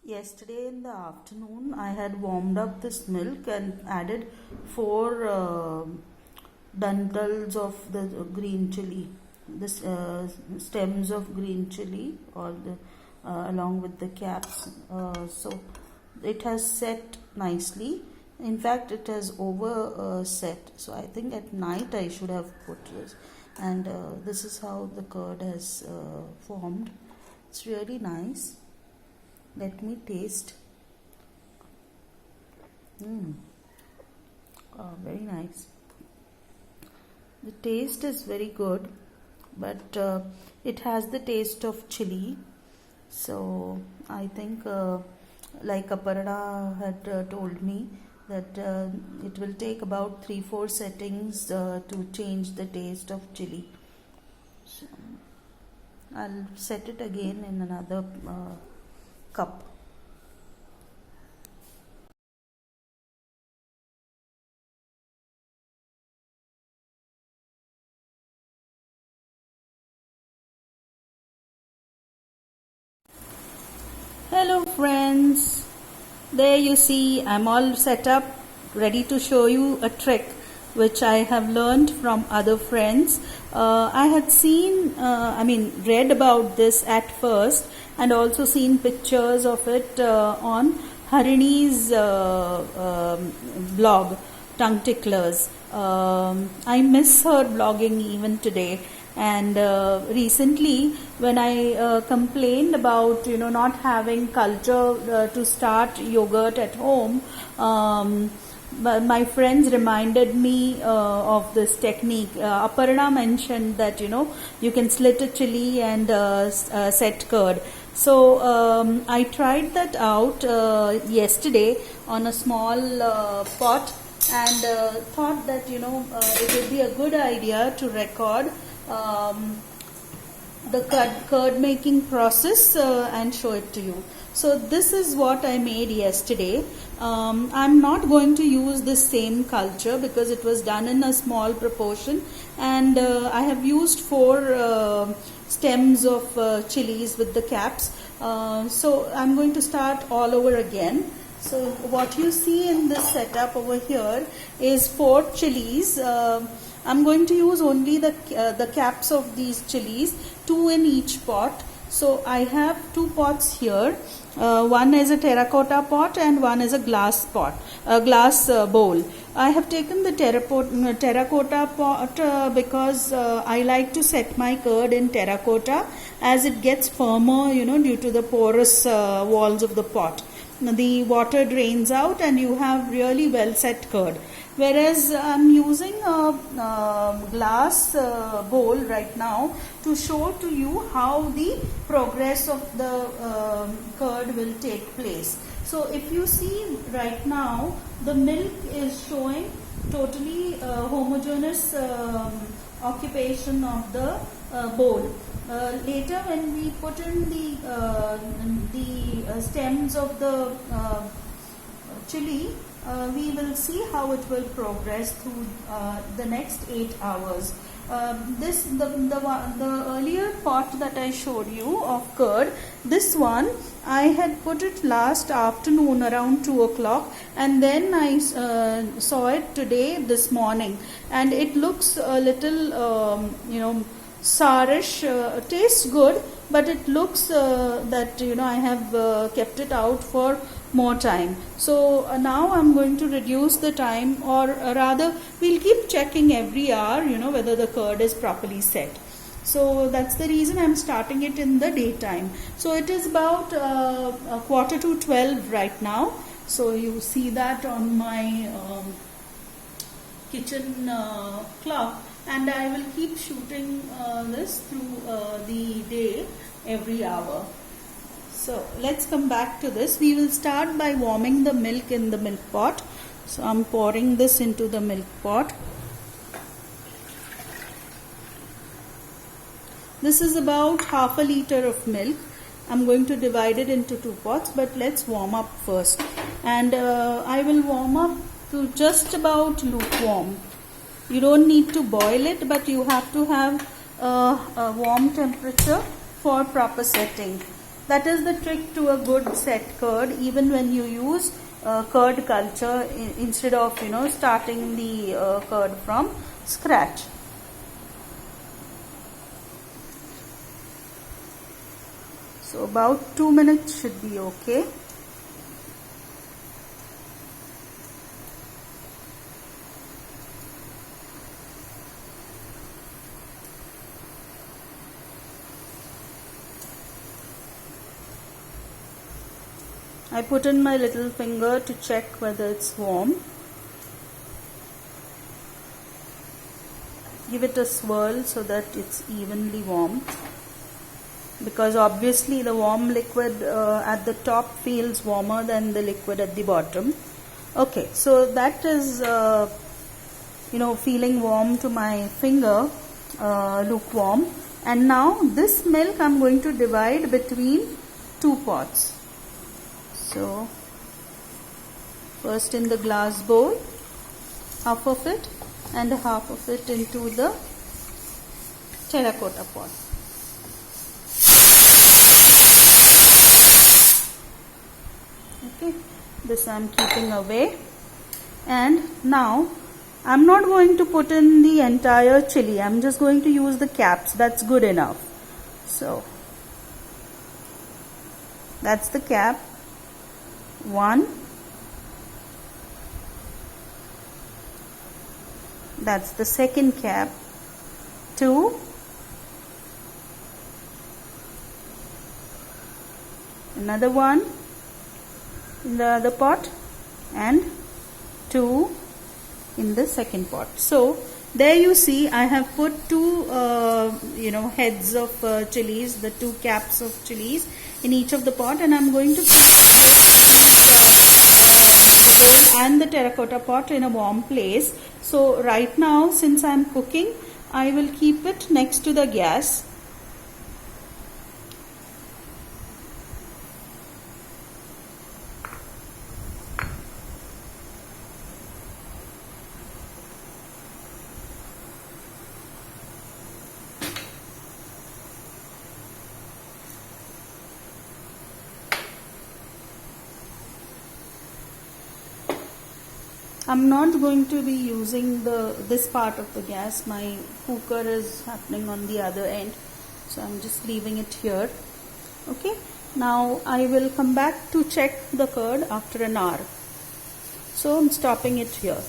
Yesterday in the afternoon, I had warmed up this milk and added four dentals of the green chili, this stems of green chili, or along with the caps. So it has set nicely. In fact, it has over set. So I think at night I should have put this, and this is how the curd has formed. It's really nice. Let me taste. Very nice. The taste is very good, but it has the taste of chili. So I think, like Aparna had told me, that it will take about 3-4 settings to change the taste of chili. So I'll set it again in another cup. Hello friends, there you see I'm all set up, ready to show you a trick which I have learned from other friends. I had read about this at first and also seen pictures of it on Harini's blog, Tongue Ticklers. I miss her blogging even today. And recently, when I complained about not having culture to start yogurt at home, my friends reminded me of this technique. Aparna mentioned that you can slit a chili and set curd. So I tried that out yesterday on a small pot, and thought that it would be a good idea to record the curd making process and show it to you. So this is what I made yesterday. I'm not going to use this same culture because it was done in a small proportion, and I have used 4 stems of chilies with the caps. So I'm going to start all over again. So what you see in this setup over here is 4 chilies. I'm going to use only the caps of these chilies, 2 in each pot. So I have 2 pots here. One is a terracotta pot and one is a glass bowl. I have taken the terracotta pot because I like to set my curd in terracotta as it gets firmer, due to the porous walls of the pot. The water drains out and you have really well set curd. Whereas I'm using a glass bowl right now to show to you how the progress of the curd will take place. So if you see right now, the milk is showing totally homogeneous occupation of the bowl. Later, when we put in the stems of the chili, we will see how it will progress through the next 8 hours. The earlier pot that I showed you of curd, this one I had put it last afternoon around 2 o'clock, and then I saw it today this morning, and it looks a little sourish. Tastes good, but it looks that I have kept it out for more time. So now I'm going to reduce the time, or rather we'll keep checking every hour whether the curd is properly set. So that's the reason I'm starting it in the daytime. So it is about 11:45 right now. So you see that on my kitchen clock, and I will keep shooting this through the day every hour. So let's come back to this. We will start by warming the milk in the milk pot. So I'm pouring this into the milk pot. This is about half a liter of milk. I'm going to divide it into 2 pots, but let's warm up first. And I will warm up to just about lukewarm. You don't need to boil it, but you have to have a warm temperature for proper setting. That is the trick to a good set curd, even when you use curd culture instead of starting the curd from scratch. So about 2 minutes should be okay. I put in my little finger to check whether it's warm. Give it a swirl so that it's evenly warm, because obviously the warm liquid at the top feels warmer than the liquid at the bottom. Okay, so that is feeling warm to my finger, lukewarm. And now this milk I'm going to divide between 2 pots. So first in the glass bowl, half of it, and half of it into the terracotta pot. Okay, this I am keeping away. And now I am not going to put in the entire chili. I am just going to use the caps. That's good enough. So that's the cap. 1, that's the second cap. 2, another one in the other pot, and 2 in the second pot. So there you see I have put 2 heads of chilies, the 2 caps of chilies in each of the pot, and I'm going to and the terracotta pot in a warm place. So right now, since I'm cooking, I will keep it next to the gas. I'm not going to be using this part of the gas. My cooker is happening on the other end, so I'm just leaving it here. Okay, now I will come back to check the curd after an hour. So I'm stopping it here.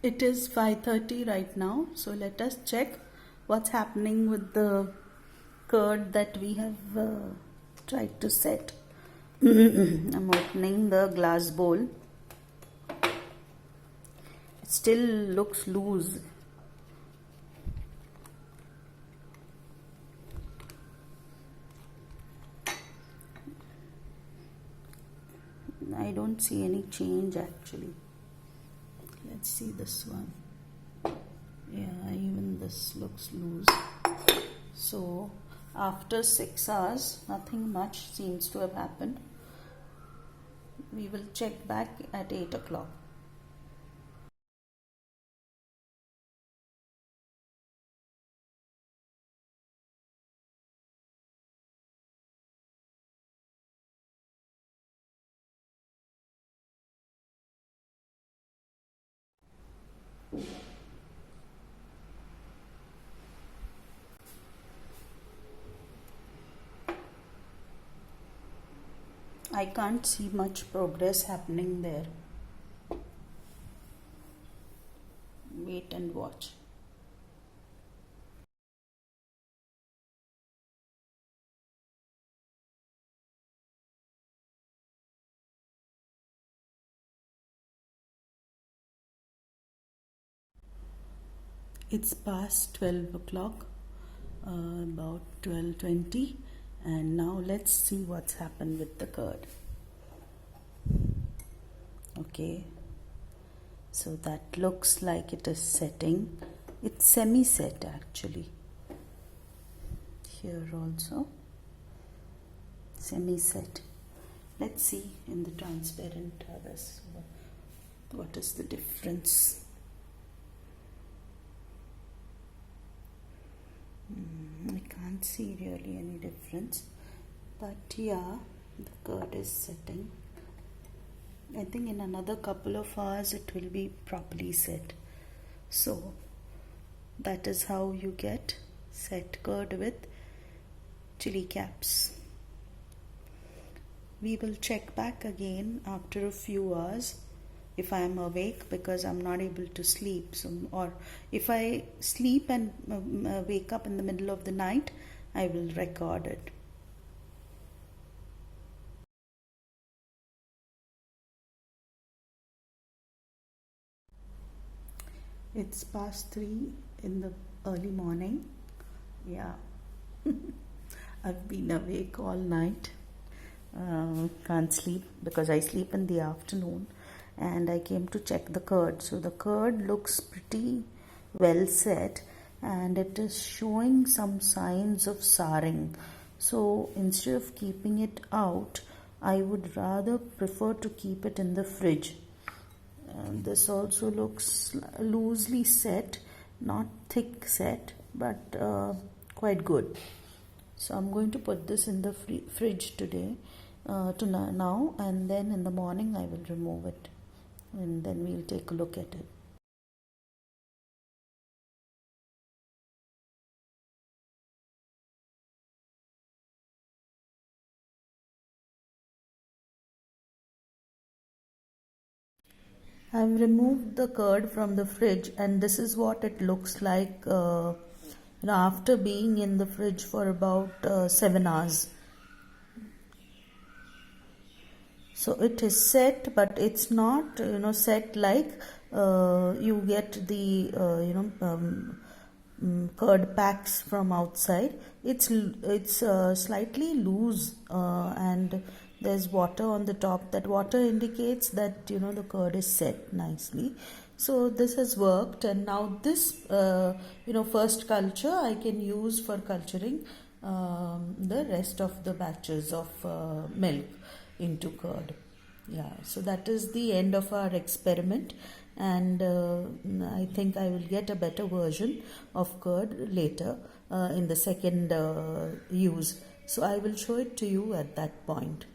It is 5:30 right now, so let us check what's happening with the curd that we have tried to set. I'm opening the glass bowl. It still looks loose. I don't see any change actually. Let's see this one. Yeah, even this looks loose. So after 6 hours, nothing much seems to have happened. We will check back at 8 o'clock. I can't see much progress happening there. Wait and watch. It's past 12 o'clock, about 12:20, and now let's see what's happened with the curd. Okay, so that looks like it is setting. It's semi-set actually. Here also. semi-set. Let's see in the transparent this what is the difference. I can't see really any difference, but yeah, the curd is setting. I think in another couple of hours it will be properly set. So that is how you get set curd with chili caps. We will check back again after a few hours if I am awake, because I'm not able to sleep. So, or if I sleep and wake up in the middle of the night, I will record it. It's past 3 in the early morning. Yeah. I've been awake all night. Can't sleep because I sleep in the afternoon, and I came to check the curd. So the curd looks pretty well set, and it is showing some signs of souring. So instead of keeping it out, I would rather prefer to keep it in the fridge. This also looks loosely set, not thick set, but quite good. So I'm going to put this in the fridge today, now, and then in the morning I will remove it, and then we'll take a look at it. I've removed the curd from the fridge, and this is what it looks like after being in the fridge for about 7 hours. So it is set, but it's not set like you get the curd packs from outside. It's slightly loose, and there's water on the top. That water indicates that the curd is set nicely. So this has worked, and now this first culture I can use for culturing the rest of the batches of milk into curd. Yeah, so that is the end of our experiment, and I think I will get a better version of curd later in the second use. So I will show it to you at that point.